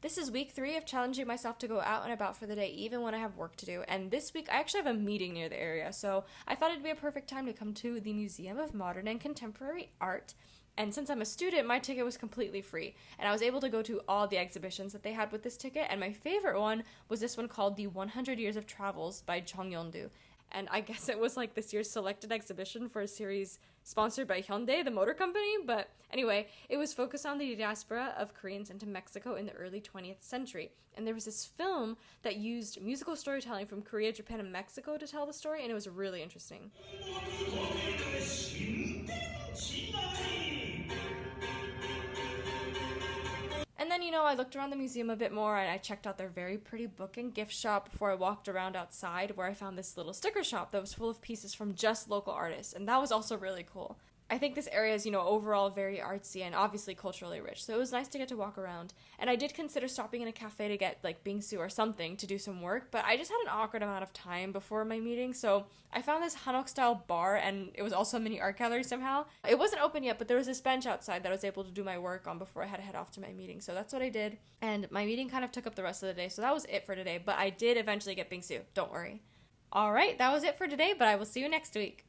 This is week 3 of challenging myself to go out and about for the day, even when I have work to do. And this week, I actually have a meeting near the area, so I thought it'd be a perfect time to come to the Museum of Modern and Contemporary Art. And since I'm a student, my ticket was completely free. And I was able to go to all the exhibitions that they had with this ticket. And my favorite one was this one called The 100 Years of Travels by Chung Yeon-do. And I guess it was like this year's selected exhibition for a series sponsored by Hyundai, the motor company. But anyway, it was focused on the diaspora of Koreans into Mexico in the early 20th century. And there was this film that used musical storytelling from Korea, Japan, and Mexico to tell the story, and it was really interesting. And then, I looked around the museum a bit more and I checked out their very pretty book and gift shop before I walked around outside, where I found this little sticker shop that was full of pieces from just local artists, and that was also really cool. I think this area is, overall very artsy and obviously culturally rich, so it was nice to get to walk around. And I did consider stopping in a cafe to get, bingsu or something to do some work, but I just had an awkward amount of time before my meeting, so I found this Hanok-style bar, and it was also a mini art gallery somehow. It wasn't open yet, but there was this bench outside that I was able to do my work on before I had to head off to my meeting, so that's what I did. And my meeting kind of took up the rest of the day, so that was it for today, but I did eventually get bingsu, don't worry. Alright, that was it for today, but I will see you next week.